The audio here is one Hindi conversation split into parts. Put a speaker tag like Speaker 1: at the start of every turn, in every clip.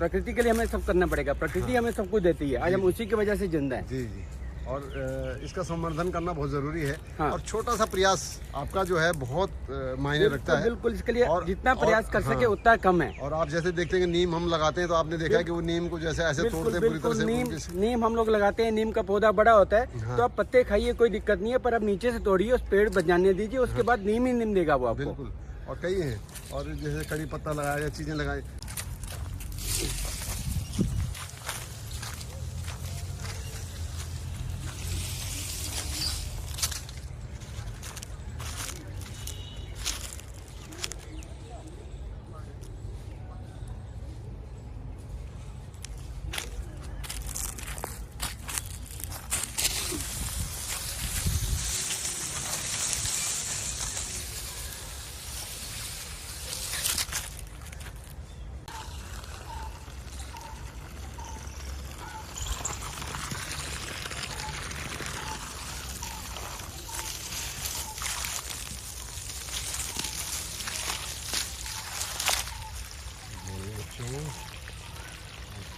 Speaker 1: प्रकृति के लिए हमें सब करना पड़ेगा। प्रकृति हमें सब कुछ देती है, आज हम उसी की वजह से जिंदा है।
Speaker 2: जी जी। और इसका संवर्धन करना बहुत जरूरी है।
Speaker 1: हाँ।
Speaker 2: और छोटा सा प्रयास आपका जो है बहुत मायने रखता है।
Speaker 1: बिल्कुल, इसके लिए
Speaker 2: और
Speaker 1: जितना प्रयास कर सके
Speaker 2: हाँ।
Speaker 1: उतना कम है।
Speaker 2: और आप जैसे देखते हैं नीम हम लगाते हैं तो आपने देखा कि वो नीम को जैसे ऐसे तोड़ते हैं पूरी तरह से।
Speaker 1: नीम हम लोग लगाते हैं, नीम का पौधा बड़ा होता है।
Speaker 2: हाँ।
Speaker 1: तो आप पत्ते खाइए, कोई दिक्कत नहीं है, पर आप नीचे से तोड़िए, उस पेड़ बचाने दीजिए, उसके बाद नीम ही नीम देगा वो आपको।
Speaker 2: बिल्कुल। और कई हैं, और जैसे कड़ी पत्ता लगाया या चीजें लगाई।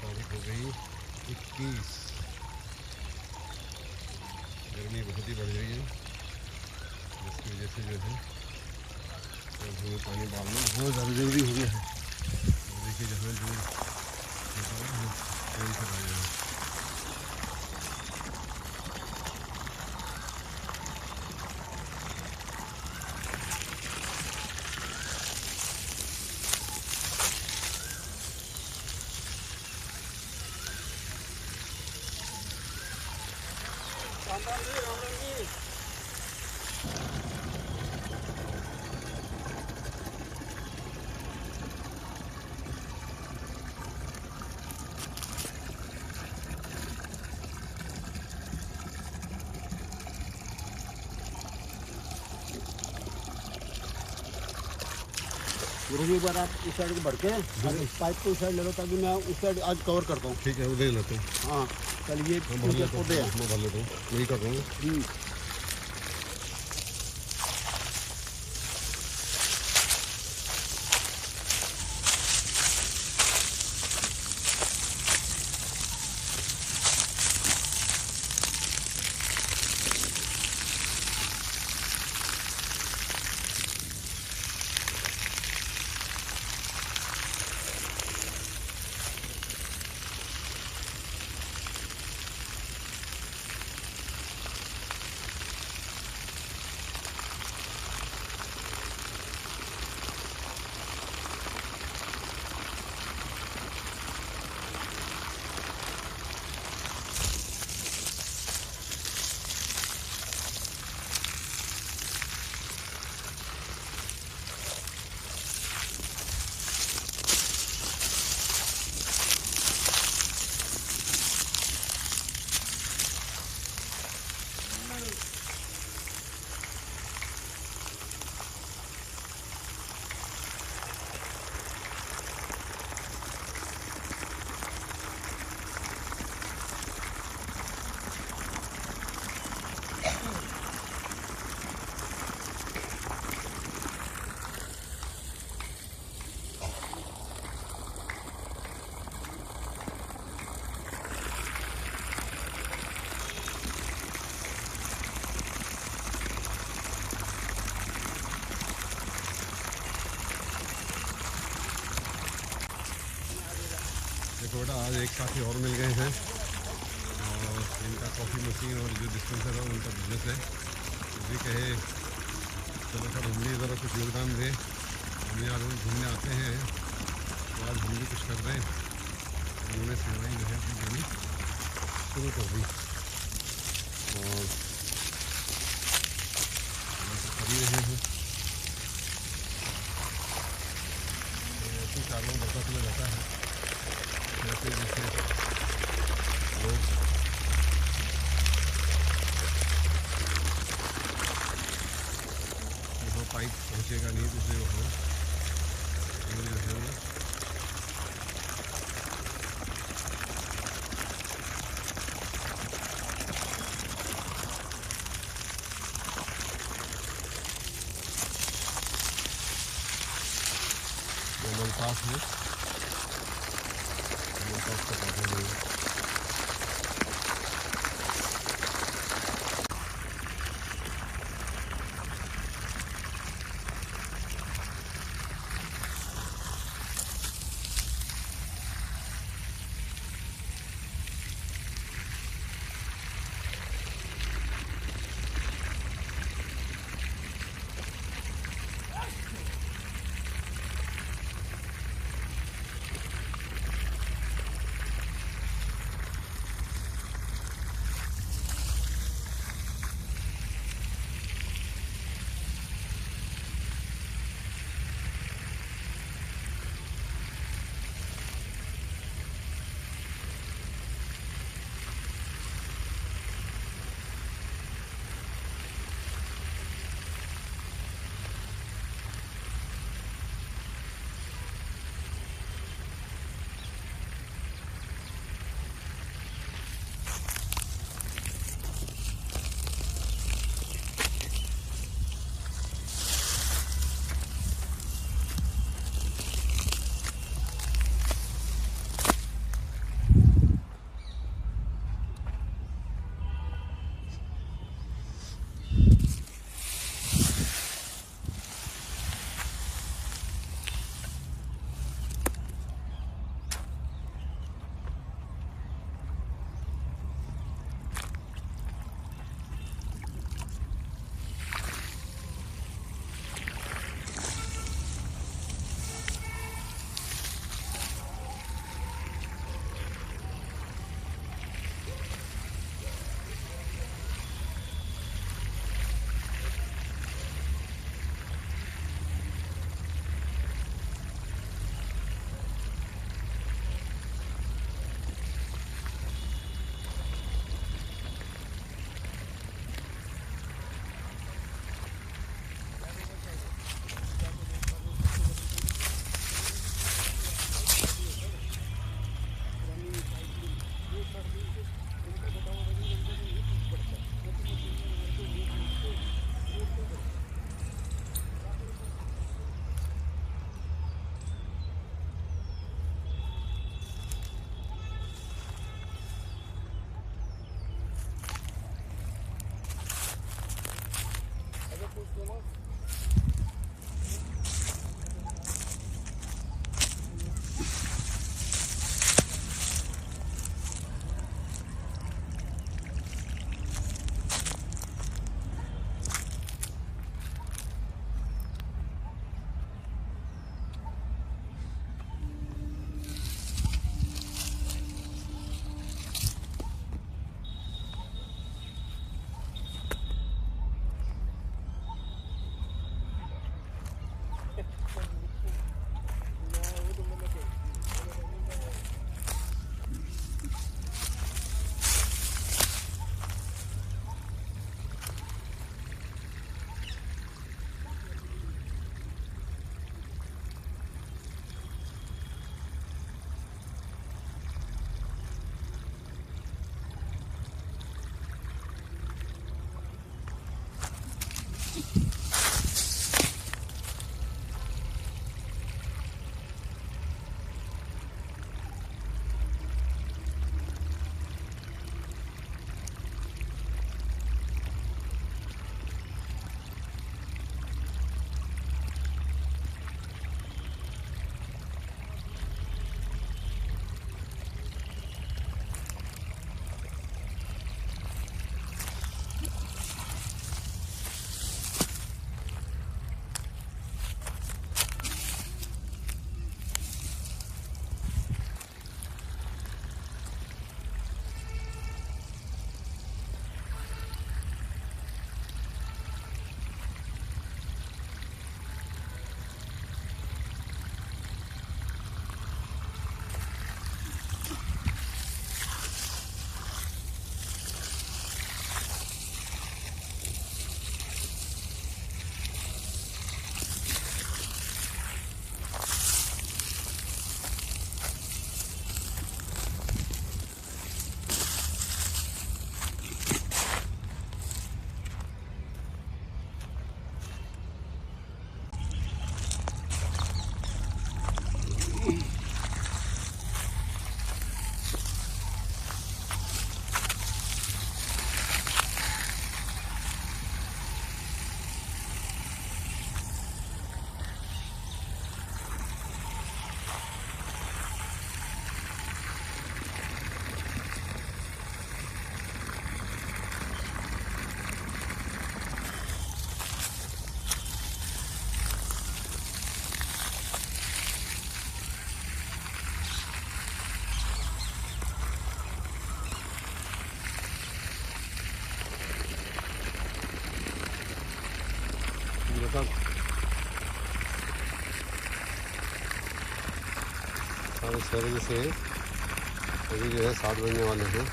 Speaker 2: तारीख हो गई 21। गर्मी बहुत ही बढ़ रही है, जिसकी वजह से जो है पानी डालना बहुत ज़्यादा ज़रूरी हो गया है। देखिए जहाँ जो
Speaker 1: एक बार आप इस साइड को बढ़ के इस पाइप को उस साइड ले लो, ताकि मैं उस साइड आज कवर करता हूँ।
Speaker 2: ठीक है, वो ले लेते हैं।
Speaker 1: हाँ चलिए, पौधे हैं,
Speaker 2: मैं भर लेता हूँ, यही कर रहा हूँ। देखो बेटा, आज एक साथी और मिल गए हैं और इनका कॉफ़ी मशीन और जो डिस्पेंसर है उनका बिजनेस है। वो भी कहे चलो सर हम भी ज़रा कुछ योगदान दें, हम यहाँ रोज़ घूमने आते हैं तो आज हम भी कुछ कर रहे हैं। उन्होंने सेवाएँ जो है अपनी देनी शुरू कर दी और कर ही रहे हैं। ऐसे कारणों बढ़ता चला जाता है, जैसे जैसे लोग वहाँ पाइप पहुँचेगा नहीं तो उसे वहाँ जो है वो पास है। 6 बजे से अभी जो है 7 बजने वाले हैं।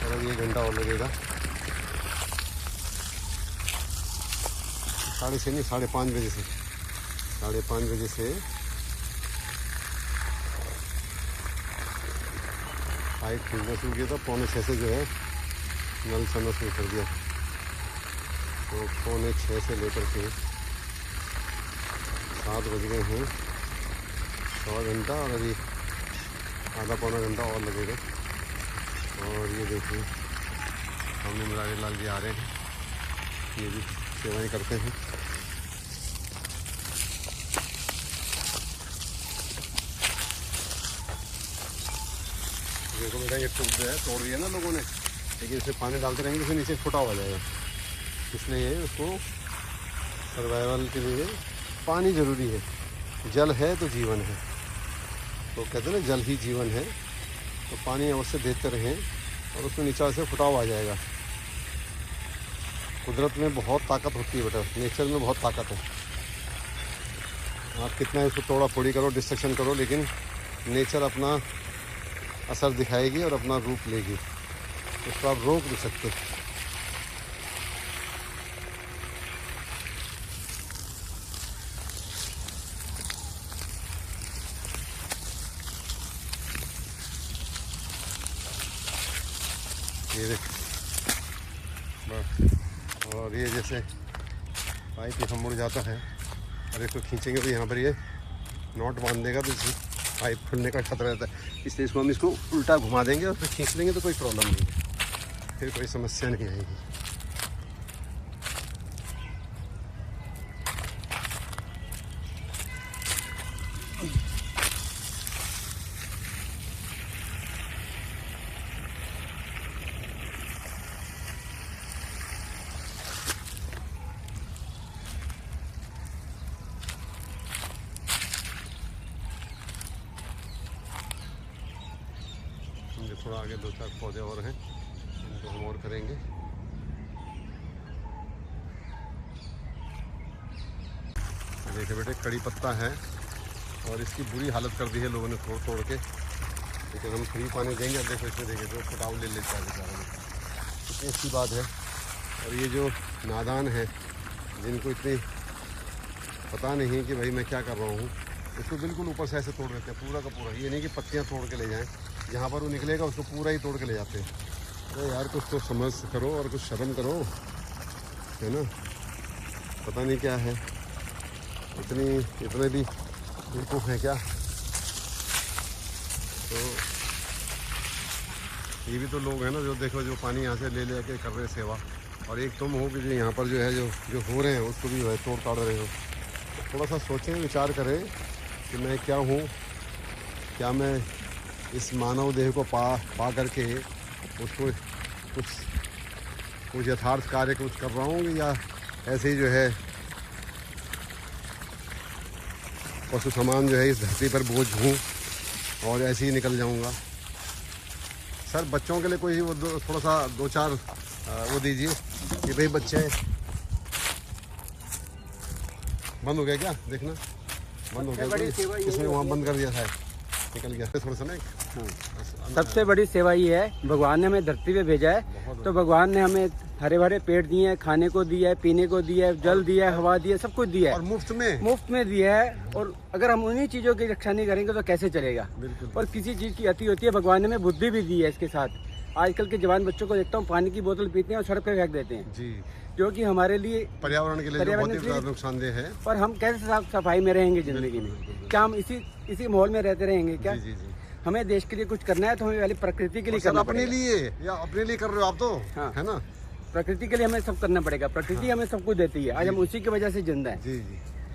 Speaker 2: और ये घंटा और लगेगा। 6:30 नहीं 5:30 बजे से 5:30 बजे से पाइप खुलना शुरू किया था। 5:45 से जो है नल चलना शुरू कर दिया। तो 5:45 से लेकर के 7 बज गए हैं। 1.25 घंटा और अभी आधा पौना घंटा और लगेगा। और ये देखिए सामने मुरारी लाल जी आ रहे हैं, ये भी सेवाएं करते हैं। देखो बेटा ये टूट जो है तोड़ दिया ना लोगों ने, लेकिन इसे पानी डालते रहेंगे तो नीचे फुटा हुआ जाएगा। इसलिए उसको सर्वाइवल के लिए पानी ज़रूरी है। जल है तो जीवन है, तो कहते हैं ना जल ही जीवन है। तो पानी अवश्य देते रहें और उसमें नीचे से फुटाव आ जाएगा। कुदरत में बहुत ताकत होती है बेटा, नेचर में बहुत ताकत है। आप कितना इसको तोड़ा फोड़ी करो, डिस्ट्रक्शन करो, लेकिन नेचर अपना असर दिखाएगी और अपना रूप लेगी। उसको आप रोक नहीं सकते। ये देख, और ये जैसे पाइप यहाँ मुड़ जाता है और इसको खींचेंगे तो यहाँ पर ये नॉट बांध देगा, तो पाइप खुलने का खतरा रहता है। इसलिए इसको हम इसको उल्टा घुमा देंगे और फिर खींच लेंगे तो कोई प्रॉब्लम नहीं है, फिर कोई समस्या नहीं आएगी। थोड़ा आगे 2-4 पौधे और हैं, इनको हम और करेंगे। देखिए बेटे कड़ी पत्ता है और इसकी बुरी हालत कर दी है लोगों ने तोड़ तोड़ के, लेकिन हम फ्री पानी देंगे। अब देखो इसमें देखिए जो फटाव ले लेता है बेचारा, कितनी अच्छी बात है। और ये जो नादान है जिनको इतनी पता नहीं कि भाई मैं क्या कर रहा हूँ, इसको बिल्कुल ऊपर से ऐसे तोड़ देते हैं पूरा का पूरा। ये नहीं कि पत्तियाँ तोड़ के ले जाएँ, जहाँ पर वो निकलेगा उसको पूरा ही तोड़ के ले जाते हैं। तो यार कुछ तो समझ करो और कुछ शर्म करो, है ना। पता नहीं क्या है, इतने भी बेवकूफ़ हैं क्या। तो ये भी तो लोग हैं ना जो देखो जो पानी यहाँ से ले के कर रहे हैं सेवा, और एक तुम हो कि जो यहाँ पर जो है जो हो रहे हैं उसको भी तोड़ ताड़ रहे हो। तो थोड़ा सा सोचें, विचार करें कि मैं क्या हूँ, क्या मैं इस मानव देह को पा करके उसको कुछ यथार्थ कार्य कुछ कर रहा हूँ, या ऐसे ही जो है पशु समान जो है इस धरती पर बोझ हूँ और ऐसे ही निकल जाऊँगा। सर बच्चों के लिए कोई वो थोड़ा सा 2-4 वो दीजिए कि भाई बच्चे बंद हो गया क्या, देखना बंद हो गया, किसने वहाँ बंद कर दिया था, निकल गया थोड़ा सा ना।
Speaker 3: सबसे बड़ी सेवा ये है, भगवान ने हमें धरती पे भेजा है, तो भगवान ने हमें हरे भरे पेड़ दिए हैं, खाने को दिया है, पीने को दिया है, जल दिया है, हवा दिया है, सब कुछ दिया है
Speaker 2: और मुफ्त में
Speaker 3: दिया है। और अगर हम उन्हीं चीजों की रक्षा नहीं करेंगे तो कैसे चलेगा। और किसी चीज की अति होती है, भगवान ने हमें बुद्धि भी दी है इसके साथ। आजकल के जवान बच्चों को देखता हूँ पानी की बोतल पीते हैं और सड़क पे फेंक देते हैं
Speaker 2: जी,
Speaker 3: जो कि हमारे लिए
Speaker 2: पर्यावरण के लिए बहुत ही नुकसानदेह है।
Speaker 3: और हम कैसे साफ सफाई में रहेंगे जिंदगी में, क्या हम इसी माहौल में रहते रहेंगे क्या।
Speaker 2: जी।
Speaker 3: हमें देश के लिए कुछ करना है तो हमें पहले प्रकृति के लिए करना
Speaker 2: अपने लिए या अपने लिए कर रहे हो आप तो,
Speaker 3: हाँ।
Speaker 2: है ना।
Speaker 3: प्रकृति के लिए हमें सब करना पड़ेगा, प्रकृति हमें सब कुछ देती है, आज हम उसी की वजह से जिंदा है।
Speaker 2: जी।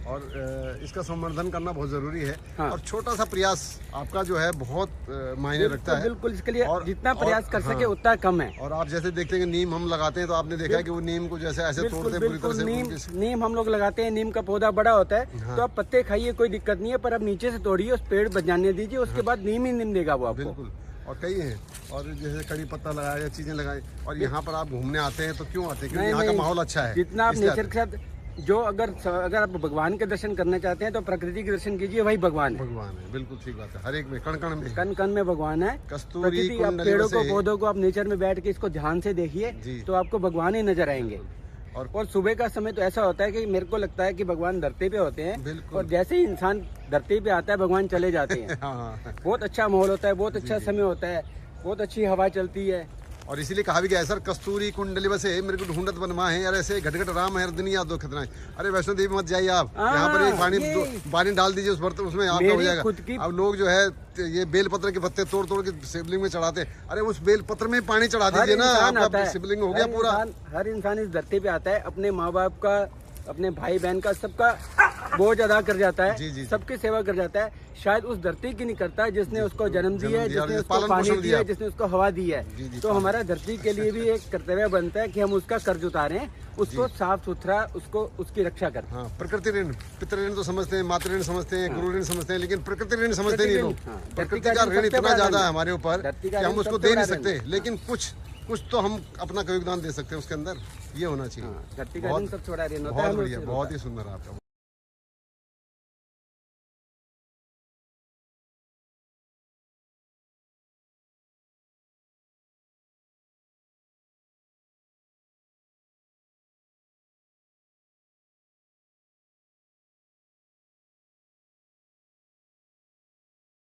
Speaker 2: और इसका संवर्धन करना बहुत जरूरी है।
Speaker 3: हाँ।
Speaker 2: और छोटा सा प्रयास आपका जो है बहुत मायने रखता है।
Speaker 3: बिल्कुल, इसके लिए जितना प्रयास कर सके उतना कम है।
Speaker 2: और आप जैसे देखते हैं नीम हम लगाते हैं, तो आपने देखा है कि वो नीम को जैसे ऐसे तोड़ते हैं पूरी तरह से।
Speaker 3: नीम हम लोग लगाते हैं, नीम का पौधा बड़ा होता है। हाँ। तो आप पत्ते खाइए, कोई दिक्कत नहीं है, पर आप नीचे से तोड़िए, उस पेड़ बचाने दीजिए, उसके बाद नीम ही नीम देगा वो आपको।
Speaker 2: बिल्कुल। और कई हैं, और जैसे कड़ी पत्ता लगाया या चीजें लगाई। और यहाँ पर आप घूमने आते हैं तो क्यों आते हैं, क्योंकि यहाँ का माहौल अच्छा है।
Speaker 3: जितना आप नेचर के साथ जो अगर आप भगवान के दर्शन करना चाहते हैं तो प्रकृति के दर्शन कीजिए, वही भगवान है।
Speaker 2: भगवान है, बिल्कुल ठीक बात है। हर एक में, कण कण में,
Speaker 3: कण कण में भगवान है।
Speaker 2: कस्तूरी
Speaker 3: प्रकृति, आप
Speaker 2: कुंडली
Speaker 3: पेड़ों को,
Speaker 2: बसे।
Speaker 3: पौधों को, आप नेचर में बैठ के इसको ध्यान से देखिए
Speaker 2: जी।
Speaker 3: तो आपको भगवान ही नजर आएंगे। और सुबह का समय तो ऐसा होता है कि मेरे को लगता है कि भगवान धरती पे होते हैं,
Speaker 2: बिल्कुल।
Speaker 3: और जैसे ही इंसान धरती पे आता है भगवान चले जाते हैं।
Speaker 2: हाँ,
Speaker 3: बहुत अच्छा माहौल होता है, बहुत अच्छा समय होता है, बहुत अच्छी हवा चलती है।
Speaker 2: और इसीलिए कहा भी गया है सर, कस्तूरी कुंडली बसे मेरे को ढूंढत बनवा है यार, ऐसे घट घट राम है दुनिया दो खतना है। अरे वैष्णो देवी मत जाइए आप, यहाँ पर एक पानी डाल दीजिए उस बर्तन, उसमें आपका हो जाएगा। अब लोग जो है ये बेल पत्र के पत्ते तोड़ तोड़ के शिवलिंग में चढ़ाते हैं। अरे उस बेल पत्र में पानी चढ़ा दीजिए ना, आपका शिवलिंग हो गया पूरा।
Speaker 3: हर इंसान इस धरती पे आता है, अपने माँ बाप का, अपने भाई बहन का, सबका बोझ अदा कर जाता है।
Speaker 2: जी।
Speaker 3: सबकी सेवा कर जाता है। शायद उस धरती की नहीं करता जिसने उसको जन्म दिया है, जिसने उसको पानी दिया है, जिसने उसको हवा दी है। तो हमारा धरती के लिए भी एक कर्तव्य बनता है कि हम उसका कर्ज उतारें, उसको साफ सुथरा, उसको उसकी रक्षा करें।
Speaker 2: हाँ, प्रकृति ऋण, पितृ ऋण तो समझते हैं, मातृ ऋण समझते हैं, गुरु ऋण समझते हैं, लेकिन प्रकृति ऋण समझते नहीं लोग। प्रकृति का ऋण इतना ज्यादा है हमारे ऊपर कि हम उसको दे नहीं सकते, लेकिन कुछ तो हम अपना योगदान दे सकते हैं उसके अंदर, ये होना चाहिए।
Speaker 3: धरती का ऋण सबसे बड़ा ऋण होता है।
Speaker 2: बहुत बढ़िया, बहुत ही सुंदर आपका।